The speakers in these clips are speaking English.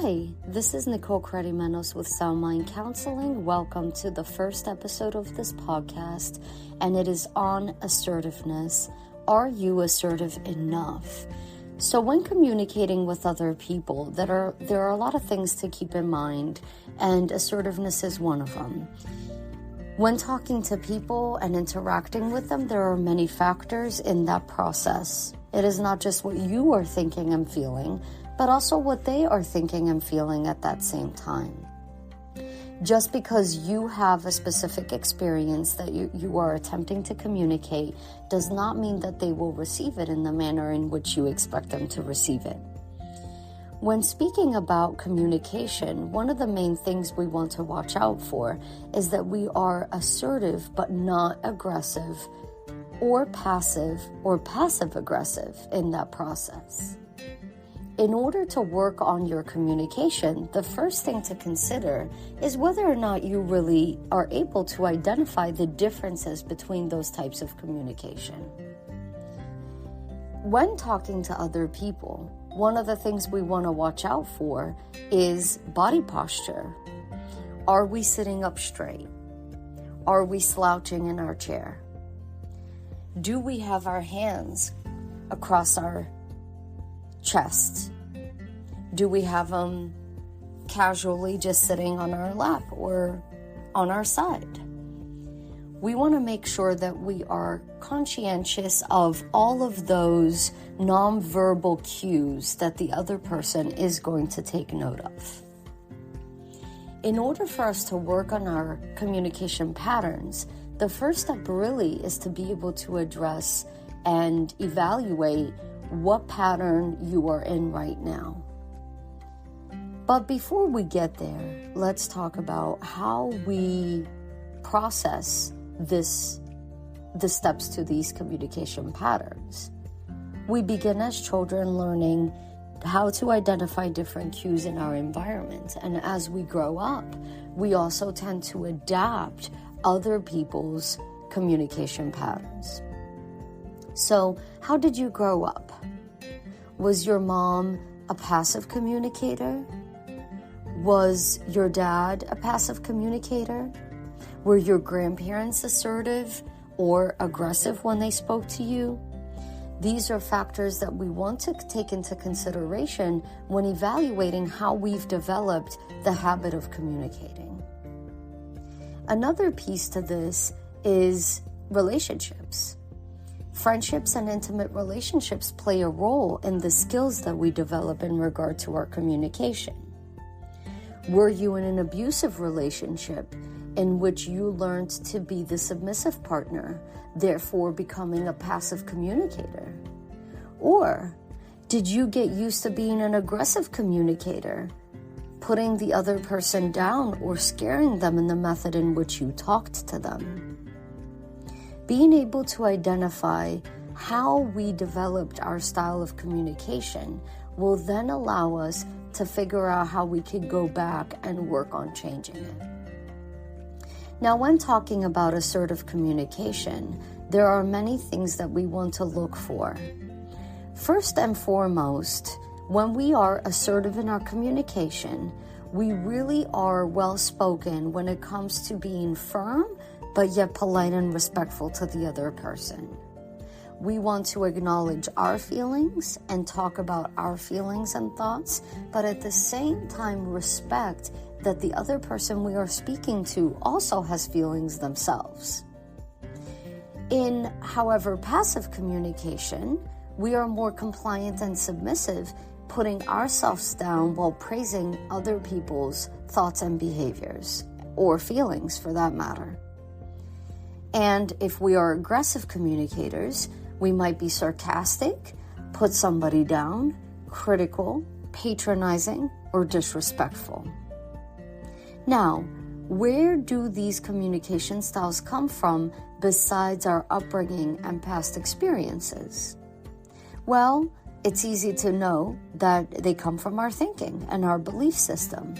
Hi, this is Nicole Credimenos with Sound Mind Counseling. Welcome to the first episode of this podcast, and it is on assertiveness. Are you assertive enough? So when communicating with other people, there are a lot of things to keep in mind, and assertiveness is one of them. When talking to people and interacting with them, there are many factors in that process. It is not just what you are thinking and feeling, but also what they are thinking and feeling at that same time. Just because you have a specific experience that you are attempting to communicate does not mean that they will receive it in the manner in which you expect them to receive it. When speaking about communication, one of the main things we want to watch out for is that we are assertive but not aggressive or passive-aggressive in that process. In order to work on your communication, the first thing to consider is whether or not you really are able to identify the differences between those types of communication. When talking to other people, one of the things we want to watch out for is body posture. Are we sitting up straight? Are we slouching in our chair? Do we have our hands across our chest? Do we have them casually just sitting on our lap or on our side? We want to make sure that we are conscientious of all of those nonverbal cues that the other person is going to take note of. In order for us to work on our communication patterns, the first step really is to be able to address and evaluate what pattern you are in right now. But before we get there, let's talk about how we process the steps to these communication patterns. We begin as children learning how to identify different cues in our environment. And as we grow up, we also tend to adapt other people's communication patterns. So, how did you grow up? Was your mom a passive communicator? Was your dad a passive communicator? Were your grandparents assertive or aggressive when they spoke to you? These are factors that we want to take into consideration when evaluating how we've developed the habit of communicating. Another piece to this is relationships. Friendships and intimate relationships play a role in the skills that we develop in regard to our communication. Were you in an abusive relationship in which you learned to be the submissive partner, therefore becoming a passive communicator? Or did you get used to being an aggressive communicator, putting the other person down or scaring them in the method in which you talked to them? Being able to identify how we developed our style of communication will then allow us to figure out how we could go back and work on changing it. Now, when talking about assertive communication, there are many things that we want to look for. First and foremost, when we are assertive in our communication, we really are well-spoken when it comes to being firm, but yet polite and respectful to the other person. We want to acknowledge our feelings and talk about our feelings and thoughts, but at the same time respect that the other person we are speaking to also has feelings themselves. In, however, passive communication, we are more compliant and submissive, putting ourselves down while praising other people's thoughts and behaviors, or feelings for that matter. And if we are aggressive communicators, we might be sarcastic, put somebody down, critical, patronizing, or disrespectful. Now, where do these communication styles come from besides our upbringing and past experiences? Well, it's easy to know that they come from our thinking and our belief system.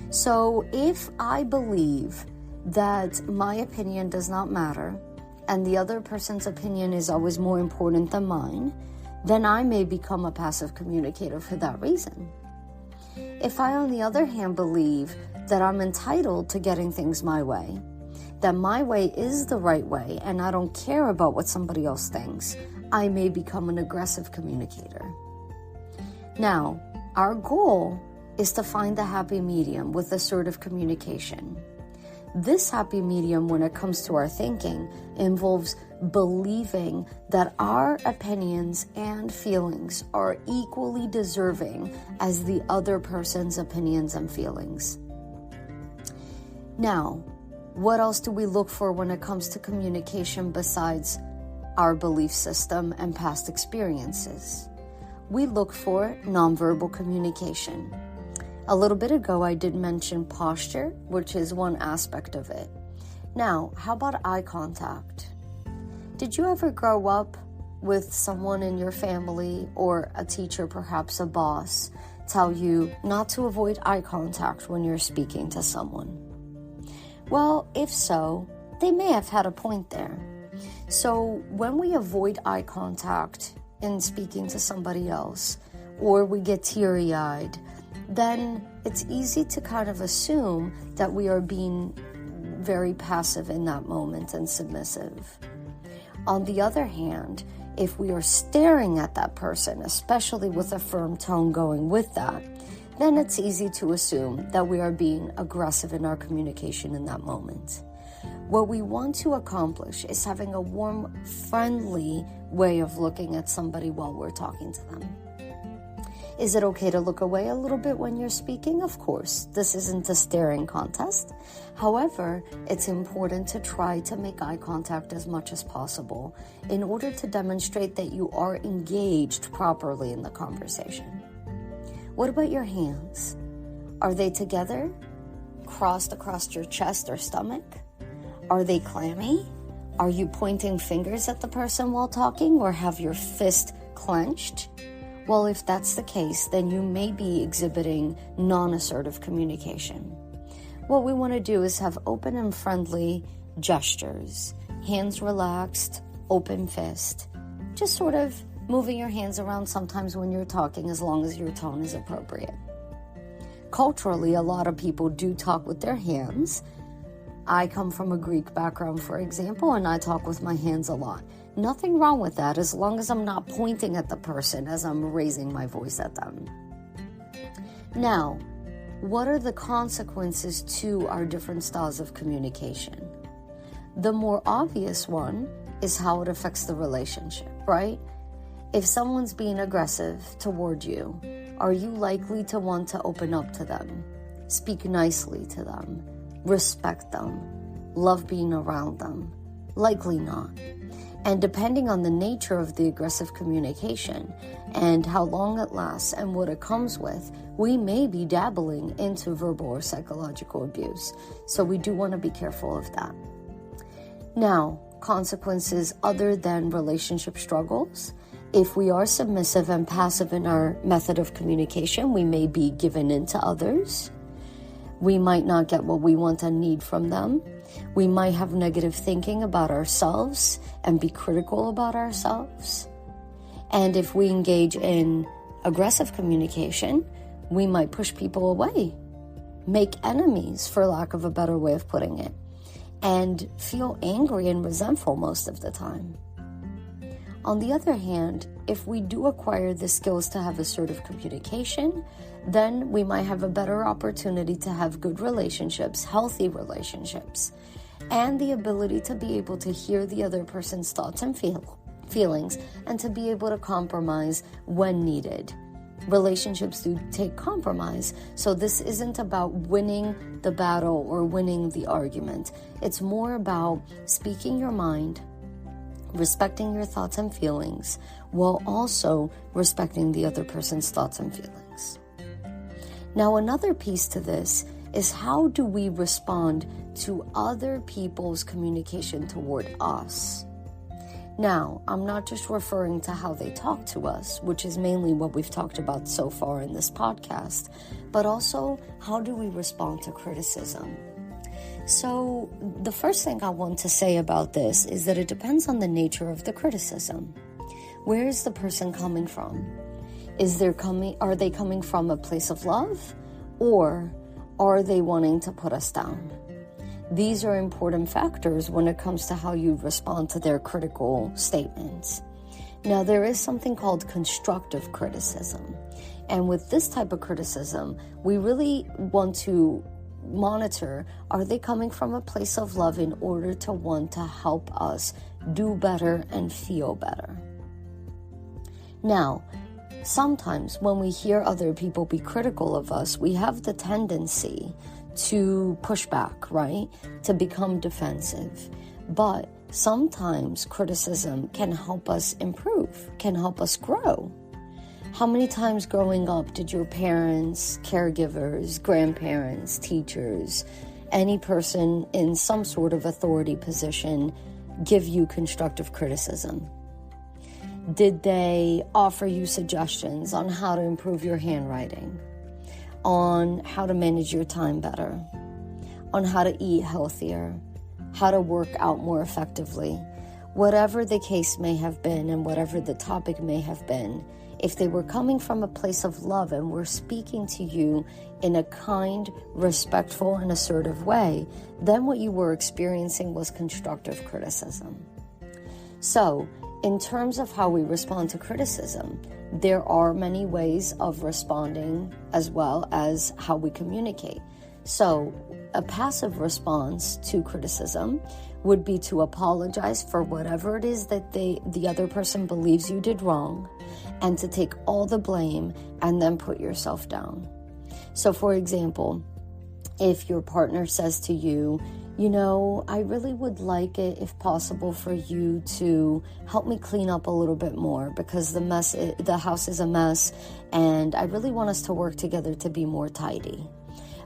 So if I believe that my opinion does not matter and the other person's opinion is always more important than mine, then I may become a passive communicator for that reason. If I, on the other hand, believe that I'm entitled to getting things my way, that my way is the right way, and I don't care about what somebody else thinks, I may become an aggressive communicator. Now, our goal is to find the happy medium with assertive communication. This happy medium, when it comes to our thinking, involves believing that our opinions and feelings are equally deserving as the other person's opinions and feelings. Now, what else do we look for when it comes to communication besides our belief system and past experiences? We look for nonverbal communication. A little bit ago, I did mention posture, which is one aspect of it. Now, how about eye contact? Did you ever grow up with someone in your family or a teacher, perhaps a boss, tell you not to avoid eye contact when you're speaking to someone? Well, if so, they may have had a point there. So when we avoid eye contact in speaking to somebody else, or we get teary-eyed, then it's easy to kind of assume that we are being very passive in that moment and submissive. On the other hand, if we are staring at that person, especially with a firm tone going with that, then it's easy to assume that we are being aggressive in our communication in that moment. What we want to accomplish is having a warm, friendly way of looking at somebody while we're talking to them. Is it okay to look away a little bit when you're speaking? Of course, this isn't a staring contest. However, it's important to try to make eye contact as much as possible in order to demonstrate that you are engaged properly in the conversation. What about your hands? Are they together, crossed across your chest or stomach? Are they clammy? Are you pointing fingers at the person while talking, or have your fist clenched? Well, if that's the case, then you may be exhibiting non-assertive communication. What we want to do is have open and friendly gestures, hands relaxed, open fist, just sort of moving your hands around sometimes when you're talking, as long as your tone is appropriate. Culturally, a lot of people do talk with their hands. I come from a Greek background, for example, and I talk with my hands a lot. Nothing wrong with that, as long as I'm not pointing at the person as I'm raising my voice at them. Now, what are the consequences to our different styles of communication? The more obvious one is how it affects the relationship, right? If someone's being aggressive toward you, are you likely to want to open up to them, speak nicely to them, respect them, love being around them? Likely not. And depending on the nature of the aggressive communication and how long it lasts and what it comes with, we may be dabbling into verbal or psychological abuse. So we do want to be careful of that. Now, consequences other than relationship struggles. If we are submissive and passive in our method of communication, we may be given in to others. We might not get what we want and need from them. We might have negative thinking about ourselves and be critical about ourselves. And if we engage in aggressive communication, we might push people away, make enemies, for lack of a better way of putting it, and feel angry and resentful most of the time. On the other hand, if we do acquire the skills to have assertive communication, then we might have a better opportunity to have good relationships, healthy relationships, and the ability to be able to hear the other person's thoughts and feelings, and to be able to compromise when needed. Relationships do take compromise, so this isn't about winning the battle or winning the argument. It's more about speaking your mind, respecting your thoughts and feelings, while also respecting the other person's thoughts and feelings. Now, another piece to this is, how do we respond to other people's communication toward us? Now, I'm not just referring to how they talk to us, which is mainly what we've talked about so far in this podcast, but also how do we respond to criticism? So the first thing I want to say about this is that it depends on the nature of the criticism. Where is the person coming from? Are they coming from a place of love, Or are they wanting to put us down? These are important factors when it comes to how you respond to their critical statements. Now, there is something called constructive criticism. And with this type of criticism, we really want to monitor, are they coming from a place of love in order to want to help us do better and feel better? Now, sometimes when we hear other people be critical of us, we have the tendency to push back, right? To become defensive. But sometimes criticism can help us improve, can help us grow. How many times growing up did your parents, caregivers, grandparents, teachers, any person in some sort of authority position give you constructive criticism? Did they offer you suggestions on how to improve your handwriting, on how to manage your time better, on how to eat healthier, how to work out more effectively? Whatever the case may have been and whatever the topic may have been, if they were coming from a place of love and were speaking to you in a kind, respectful, and assertive way, then what you were experiencing was constructive criticism. So, in terms of how we respond to criticism, there are many ways of responding as well as how we communicate. So, a passive response to criticism would be to apologize for whatever it is that the other person believes you did wrong, and to take all the blame and then put yourself down. So, for example, if your partner says to you, you know, I really would like it, if possible, for you to help me clean up a little bit more because the house is a mess, and I really want us to work together to be more tidy.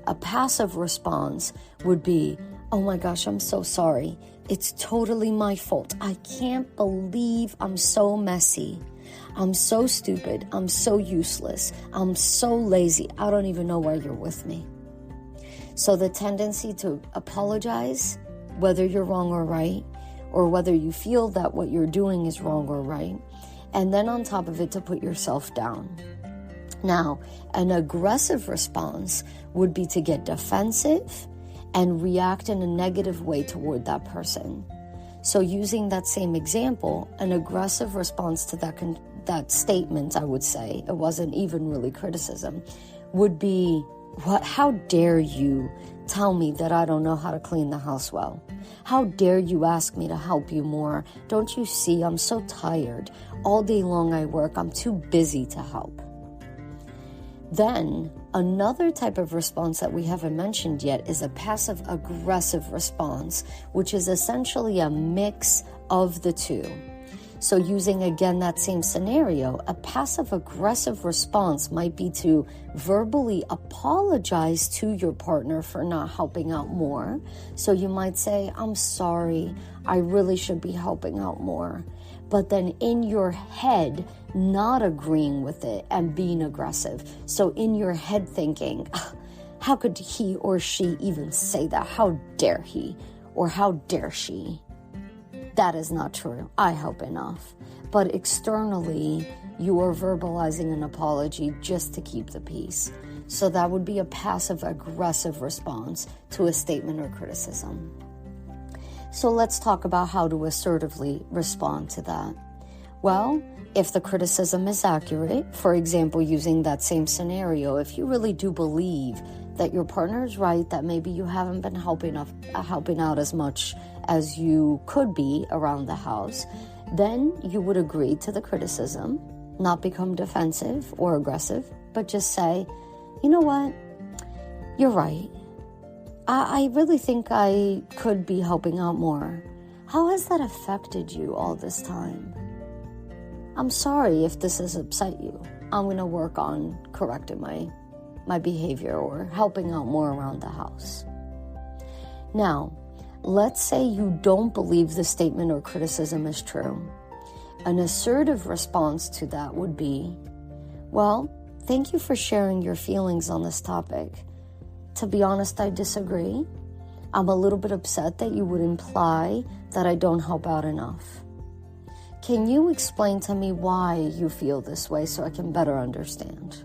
A passive response would be, oh my gosh, I'm so sorry. It's totally my fault. I can't believe I'm so messy. I'm so stupid. I'm so useless. I'm so lazy. I don't even know why you're with me. So the tendency to apologize, whether you're wrong or right, or whether you feel that what you're doing is wrong or right, and then on top of it to put yourself down. Now, an aggressive response would be to get defensive and react in a negative way toward that person. So using that same example, an aggressive response to that statement, I would say, it wasn't even really criticism, would be, how dare you tell me that I don't know how to clean the house well? How dare you ask me to help you more? Don't you see I'm so tired? All day long I work. I'm too busy to help. Then another type of response that we haven't mentioned yet is a passive-aggressive response, which is essentially a mix of the two. So using, again, that same scenario, a passive-aggressive response might be to verbally apologize to your partner for not helping out more. So you might say, I'm sorry, I really should be helping out more. But then in your head, not agreeing with it and being aggressive. So in your head thinking, how could he or she even say that? How dare he or how dare she? That is not true. I help enough. But externally, you are verbalizing an apology just to keep the peace. So that would be a passive-aggressive response to a statement or criticism. So let's talk about how to assertively respond to that. Well, if the criticism is accurate, for example, using that same scenario, if you really do believe that your partner is right, that maybe you haven't been helping out as much as you could be around the house, then you would agree to the criticism, not become defensive or aggressive, but just say, you know what, you're right. I really think I could be helping out more. How has that affected you all this time? I'm sorry if this has upset you. I'm going to work on correcting my behavior or helping out more around the house. Now, let's say you don't believe the statement or criticism is true. An assertive response to that would be, well, thank you for sharing your feelings on this topic. To be honest, I disagree. I'm a little bit upset that you would imply that I don't help out enough. Can you explain to me why you feel this way so I can better understand?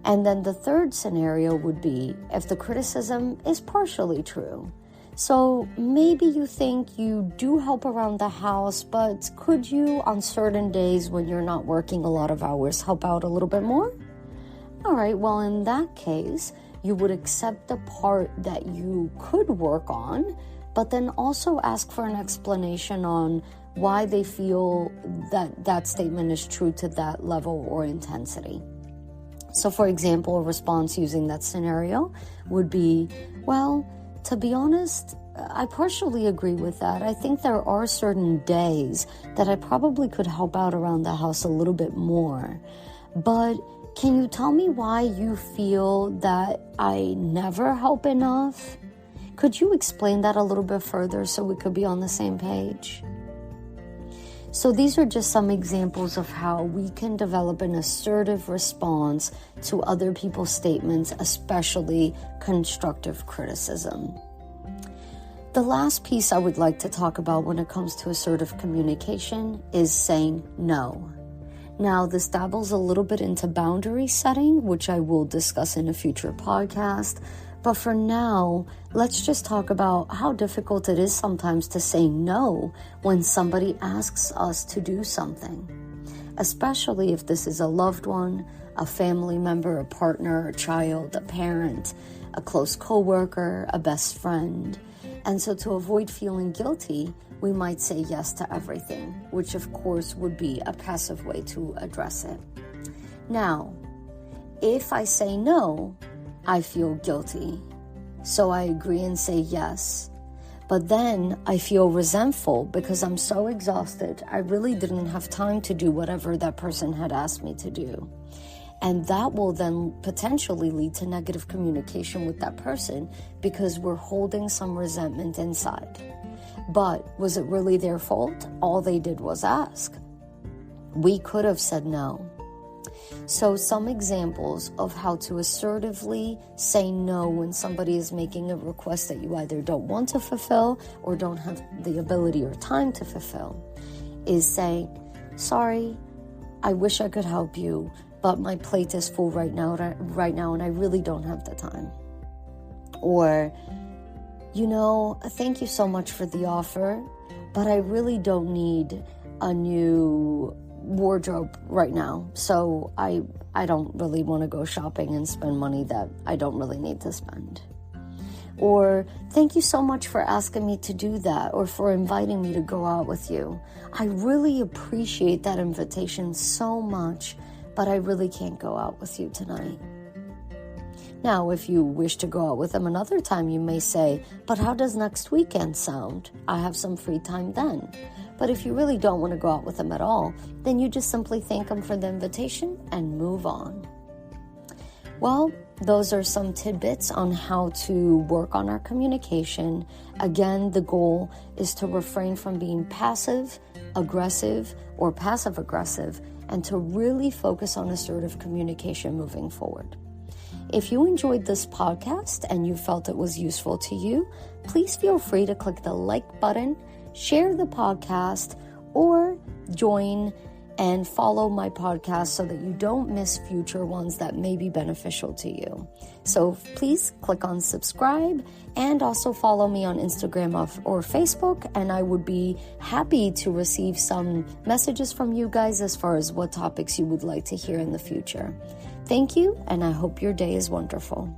And then the third scenario would be if the criticism is partially true. So maybe you think you do help around the house, but could you on certain days when you're not working a lot of hours help out a little bit more? All right, well, in that case, you would accept the part that you could work on, but then also ask for an explanation on why they feel that that statement is true to that level or intensity. So, for example, a response using that scenario would be, well, to be honest, I partially agree with that. I think there are certain days that I probably could help out around the house a little bit more. But can you tell me why you feel that I never help enough? Could you explain that a little bit further so we could be on the same page? So these are just some examples of how we can develop an assertive response to other people's statements, especially constructive criticism. The last piece I would like to talk about when it comes to assertive communication is saying no. Now, this dabbles a little bit into boundary setting, which I will discuss in a future podcast. But for now, let's just talk about how difficult it is sometimes to say no when somebody asks us to do something, especially if this is a loved one, a family member, a partner, a child, a parent, a close coworker, a best friend. And so to avoid feeling guilty, we might say yes to everything, which of course would be a passive way to address it. Now, if I say no, I feel guilty. So I agree and say yes. But then I feel resentful because I'm so exhausted. I really didn't have time to do whatever that person had asked me to do. And that will then potentially lead to negative communication with that person because we're holding some resentment inside. But was it really their fault? All they did was ask. We could have said no. So some examples of how to assertively say no when somebody is making a request that you either don't want to fulfill or don't have the ability or time to fulfill is saying, sorry, I wish I could help you, but my plate is full right now and I really don't have the time. Or, thank you so much for the offer, but I really don't need a new wardrobe right now, so I don't really want to go shopping and spend money that I don't really need to spend. Or, thank you so much for asking me to do that or for inviting me to go out with you. I really appreciate that invitation so much, but I really can't go out with you tonight. Now, if you wish to go out with them another time, you may say, but how does next weekend sound? I have some free time then. But if you really don't want to go out with them at all, then you just simply thank them for the invitation and move on. Well, those are some tidbits on how to work on our communication. Again, the goal is to refrain from being passive-aggressive or passive-aggressive and to really focus on assertive communication moving forward. If you enjoyed this podcast and you felt it was useful to you, please feel free to click the like button, share the podcast, or join and follow my podcast so that you don't miss future ones that may be beneficial to you. So please click on subscribe and also follow me on Instagram or Facebook, and I would be happy to receive some messages from you guys as far as what topics you would like to hear in the future. Thank you, and I hope your day is wonderful.